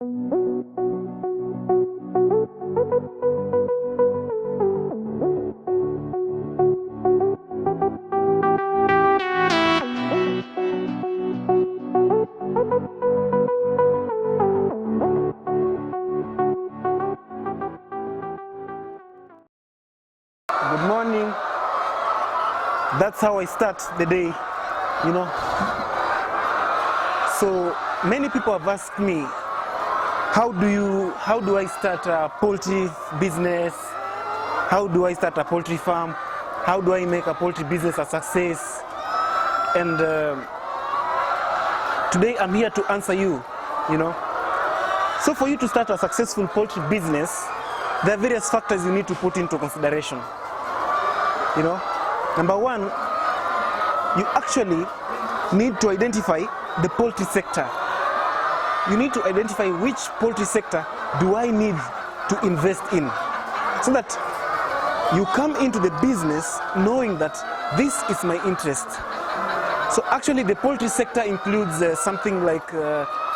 Good morning. That's how I start the day, you know. So many people have asked me, how do I start a poultry business? How do I start a poultry farm? How do I make a poultry business a success? And today I'm here to answer you, you know. So for you to start a successful poultry business, there are various factors you need to put into consideration. You know, number one, you actually need to identify the poultry sector. You need to identify which poultry sector do I need to invest in, so that you come into the business knowing that this is my interest. So actually the poultry sector includes something like,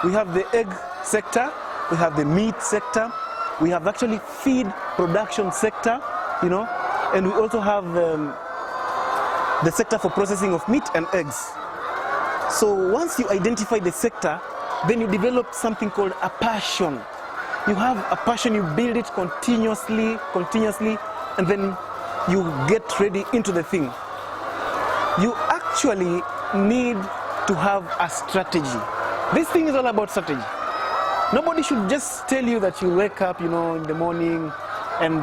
we have the egg sector, we have the meat sector, we have actually feed production sector, you know, and we also have the sector for processing of meat and eggs. So once you identify the sector, then you develop something called a passion. You have a passion, you build it continuously, and then you get ready into the thing. You actually need to have a strategy. This thing is all about strategy. Nobody should just tell you that you wake up, you know, in the morning, and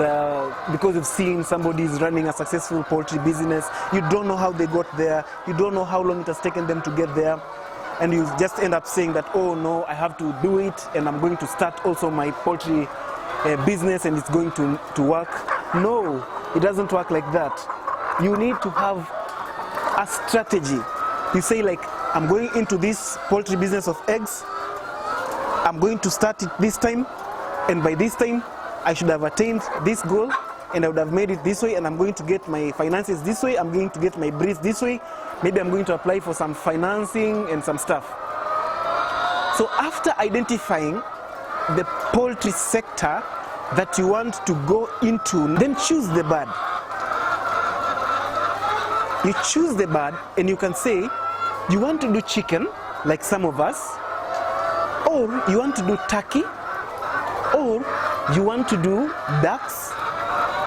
because you've seen somebody is running a successful poultry business, you don't know how they got there, you don't know how long it has taken them to get there, and you just end up saying that, oh no, I have to do it, and I'm going to start also my poultry business, and it's going to work. No, it doesn't work like that. You need to have a strategy. You say, like, I'm going into this poultry business of eggs, I'm going to start it this time, and by this time I should have attained this goal, and I would have made it this way, and I'm going to get my finances this way, I'm going to get my breeds this way, maybe I'm going to apply for some financing and some stuff. So after identifying the poultry sector that you want to go into, then choose the bird. You choose the bird, and you can say you want to do chicken, like some of us, or you want to do turkey, or you want to do ducks,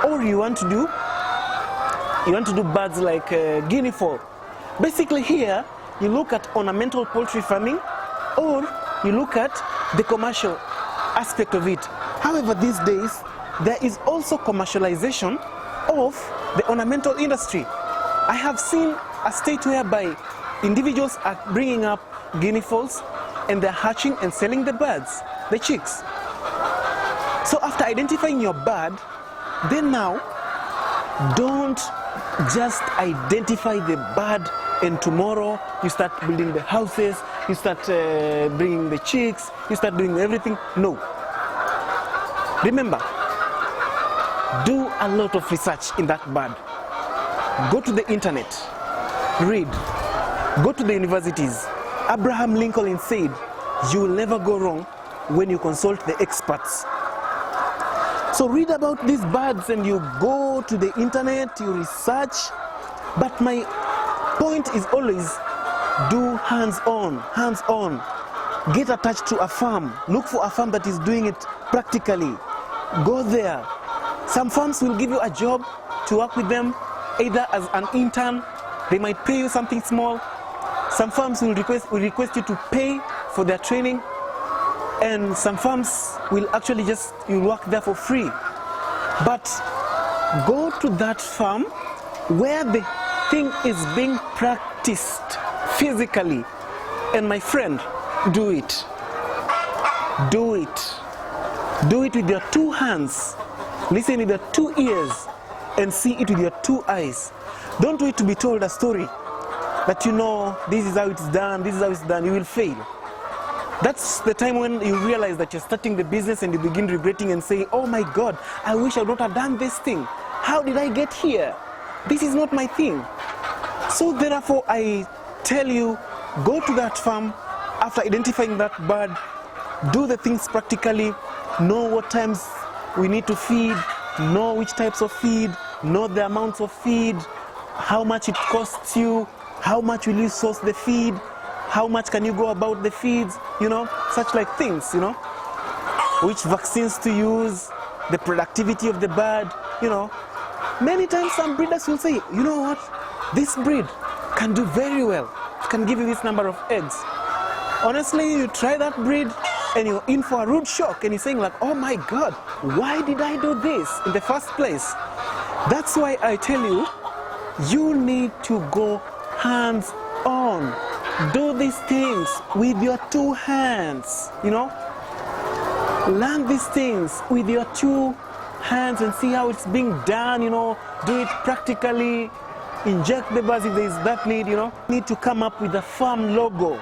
or you want to do birds like guinea fowl. Basically here, you look at ornamental poultry farming, or you look at the commercial aspect of it. However, these days, there is also commercialization of the ornamental industry. I have seen a state whereby individuals are bringing up guinea fowls, and they're hatching and selling the birds, the chicks. So after identifying your bird, then now, don't just identify the bird and tomorrow you start building the houses, you start bringing the chicks, you start doing everything. No. Remember, do a lot of research in that bird. Go to the internet, read, go to the universities. Abraham Lincoln said, you will never go wrong when you consult the experts. So read about these birds and you go to the internet, you research. But my point is always do hands-on. Get attached to a farm. Look for a farm that is doing it practically. Go there. Some farms will give you a job to work with them, either as an intern. They might pay you something small. Some farms will request you to pay for their training. And some farms will actually you'll work there for free. But go to that farm where the thing is being practiced physically. And my friend, do it. Do it. Do it with your 2 hands. Listen with your 2 ears and see it with your 2 eyes. Don't wait to be told a story that, you know, this is how it's done, this is how it's done. You will fail. That's the time when you realize that you're starting the business and you begin regretting and saying, oh my God, I wish I would not have done this thing. How did I get here? This is not my thing. So therefore I tell you, go to that farm after identifying that bird, do the things practically, know what times we need to feed, know which types of feed, know the amounts of feed, how much it costs you, how much will you source the feed, how much can you go about the feeds, such like things, which vaccines to use, the productivity of the bird, Many times some breeders will say, you know what, this breed can do very well, it can give you this number of eggs. Honestly, you try that breed and you're in for a rude shock and you're saying like, oh my God, why did I do this in the first place? That's why I tell you, you need to go hands on. Do these things with your 2 hands, Learn these things with your 2 hands and see how it's being done, Do it practically. Inject the birds if there is that need, You need to come up with a farm logo.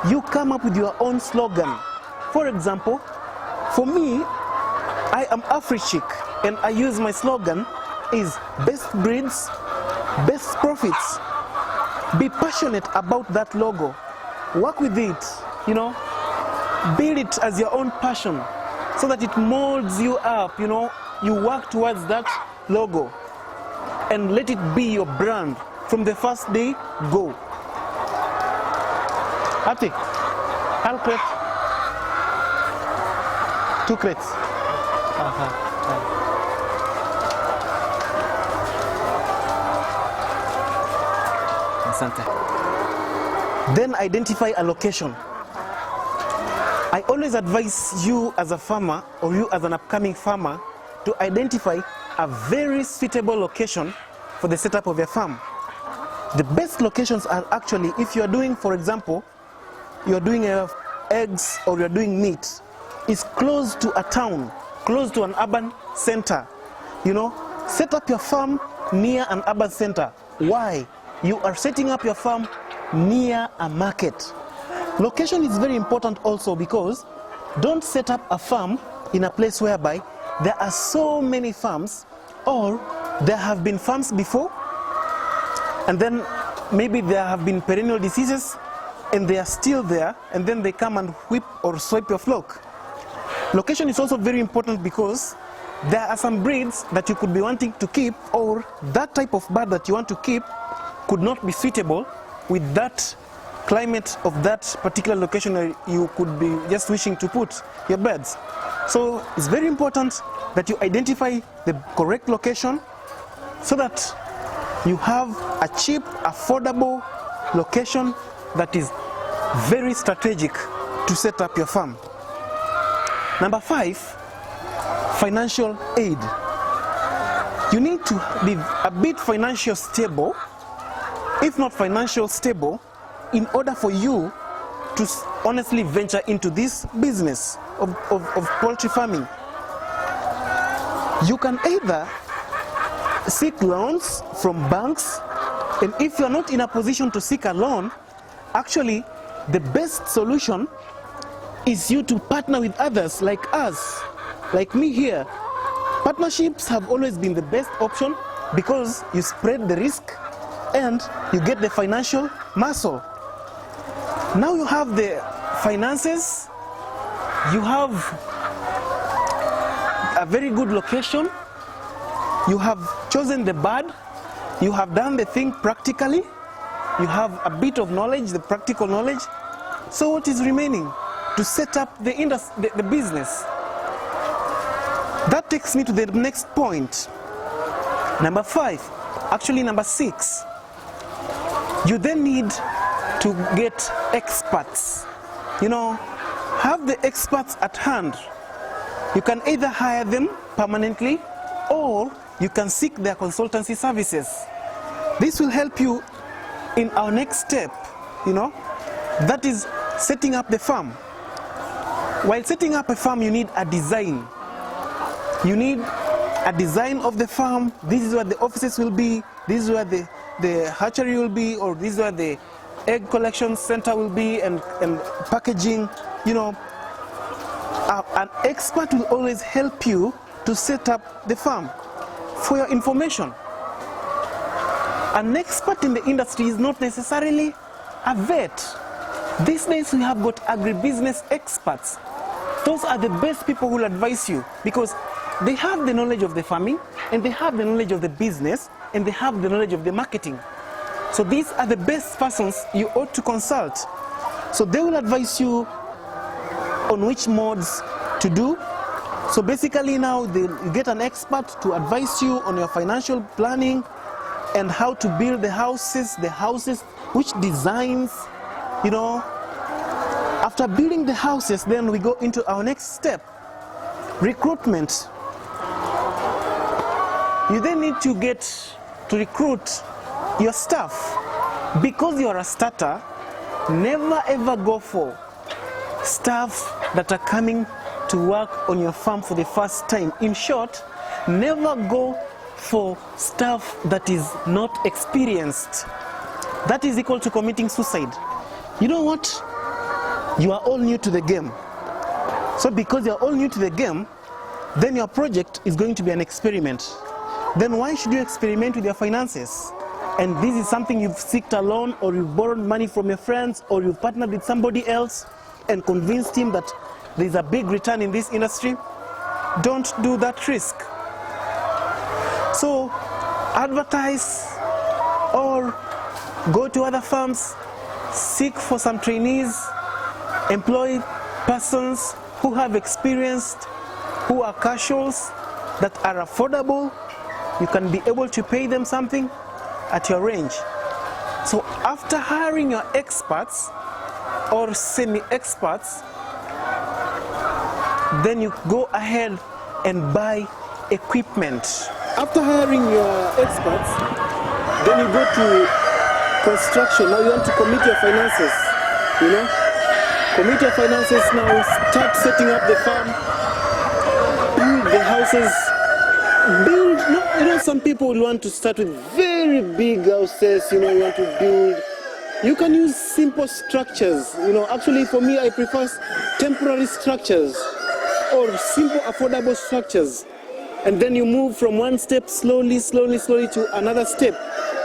You come up with your own slogan. For example, for me, I am Afri-Chic and I use my slogan is best breeds, best profits. Be passionate about that logo. Work with it, Build it as your own passion so that it molds you up, You work towards that logo and let it be your brand from the first day, go. Ati, half crate. 2 crates. Then identify a location. I always advise you as a farmer or you as an upcoming farmer to identify a very suitable location for the setup of your farm. The best locations are actually, if you are doing, for example, you're doing eggs or you're doing meat, is close to a town, close to an urban center. Set up your farm near an urban center. Why? You are setting up your farm near a market. Location is very important also because don't set up a farm in a place whereby there are so many farms or there have been farms before and then maybe there have been perennial diseases and they are still there and then they come and whip or swipe your flock. Location is also very important because there are some breeds that you could be wanting to keep or that type of bird that you want to keep could not be suitable with that climate of that particular location where you could be just wishing to put your birds. So it's very important that you identify the correct location so that you have a cheap, affordable location that is very strategic to set up your farm. Number 5, financial aid. You need to be a bit financially stable, if not financially stable, in order for you to honestly venture into this business of poultry farming. You can either seek loans from banks, and if you're not in a position to seek a loan, actually the best solution is you to partner with others like us, like me here. Partnerships have always been the best option because you spread the risk and you get the financial muscle. Now you have the finances, you have a very good location, you have chosen the bird, you have done the thing practically, you have a bit of knowledge, the practical knowledge. So what is remaining? To set up the business. That takes me to the next point. Number 5, actually number 6. You then need to get experts. Have the experts at hand. You can either hire them permanently or you can seek their consultancy services. This will help you in our next step, that is setting up the farm. While setting up a farm, you need a design. You need a design of the farm. This is where the offices will be. This is where the hatchery will be, or this is where the egg collection center will be, and packaging. An expert will always help you to set up the farm. For your information, an expert in the industry is not necessarily a vet. These days we have got agribusiness experts. Those are the best people who will advise you because they have the knowledge of the farming and they have the knowledge of the business and they have the knowledge of the marketing. So these are the best persons you ought to consult. So they will advise you on which modes to do. So basically now you get an expert to advise you on your financial planning and how to build the houses, which designs, you know. After building the houses, then we go into our next step, recruitment. You then need to get to recruit your staff. Because you are a starter, never ever go for staff that are coming to work on your farm for the first time. In short, never go for staff that is not experienced. That is equal to committing suicide. You know what? You are all new to the game. So because you are all new to the game, then your project is going to be an experiment. Then why should you experiment with your finances? And this is something you've sought a loan, or you've borrowed money from your friends, or you've partnered with somebody else and convinced him that there's a big return in this industry. Don't do that risk. So advertise or go to other farms, seek for some trainees, employ persons who have experienced, who are casuals, that are affordable. You can be able to pay them something at your range. So after hiring your experts or semi-experts, then you go ahead and buy equipment. After hiring your experts, then you go to construction. Now you want to commit your finances, you know. Commit your finances now, start setting up the farm, build the houses, some people will want to start with very big houses, you want to build. You can use simple structures, actually for me I prefer temporary structures or simple affordable structures. And then you move from one step slowly to another step.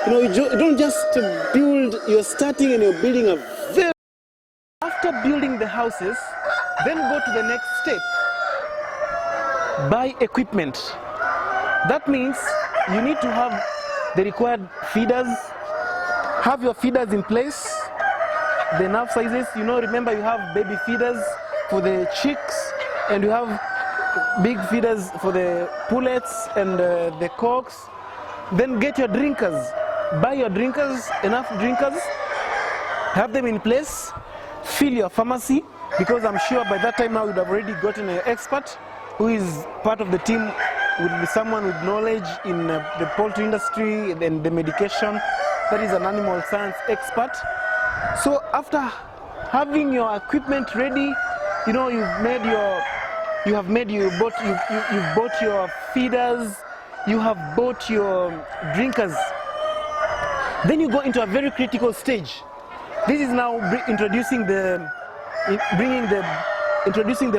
You don't just build, you're starting and you're building a very... After building the houses, then go to the next step. Buy equipment. That means you need to have the required feeders, have your feeders in place, the enough sizes. Remember you have baby feeders for the chicks and you have big feeders for the pullets and the cocks. Then get your drinkers. Buy your drinkers, enough drinkers, have them in place, fill your pharmacy, because I'm sure by that time now you'd have already gotten an expert who is part of the team, would be someone with knowledge in the poultry industry and the medication. That is an animal science expert. So after having your equipment ready, you've bought your feeders, you have bought your drinkers. Then you go into a very critical stage. This is now introducing the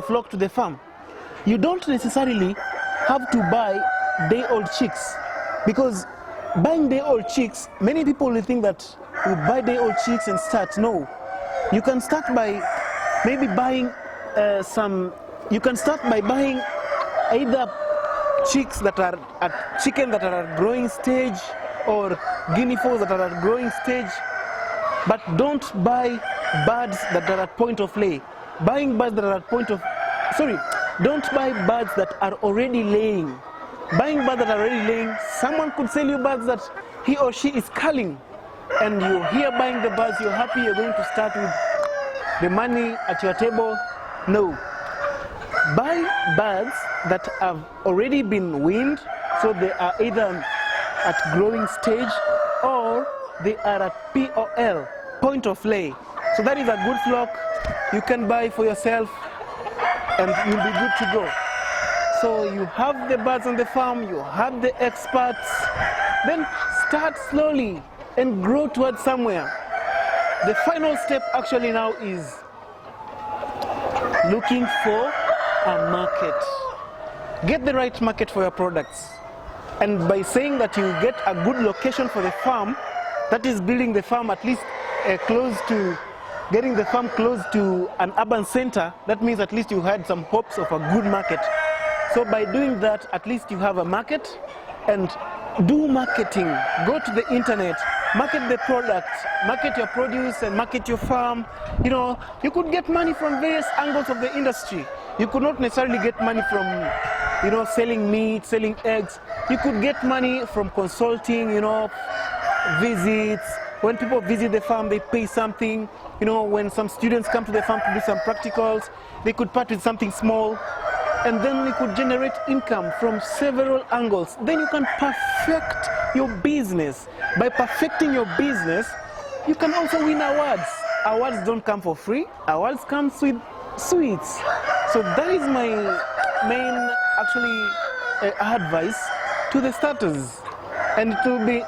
flock to the farm. You don't necessarily have to buy day-old chicks, because buying day-old chicks, many people will think that you buy day-old chicks and start. No, you can start by maybe buying you can start by buying either chicks that are chicken that are at growing stage or guinea fowls that are at growing stage, but don't buy birds that are at point of lay. Don't buy birds that are already laying. Buying birds that are already laying, someone could sell you birds that he or she is culling, and you're here buying the birds, you're happy, you're going to start with the money at your table. No. Buy birds that have already been weaned, so they are either at growing stage or they are at POL, point of lay. So that is a good flock you can buy for yourself and you'll be good to go. So you have the birds on the farm, you have the experts, then start slowly and grow towards somewhere. The final step actually now is looking for a market. Get the right market for your products. And by saying that you get a good location for the farm, that is building the farm at least close to getting the farm close to an urban center, that means at least you had some hopes of a good market. So by doing that, at least you have a market, and do marketing. Go to the internet, market the product, market your produce and market your farm. You know, you could get money from various angles of the industry. You could not necessarily get money from, you know, selling meat, selling eggs. You could get money from consulting, you know, visits. When people visit the farm, they pay something. You know, when some students come to the farm to do some practicals, they could part with something small. And then you could generate income from several angles. Then you can perfect your business. By perfecting your business, you can also win awards. Awards don't come for free. Awards come with sweets. So that is my main, actually, advice to the starters. And it will be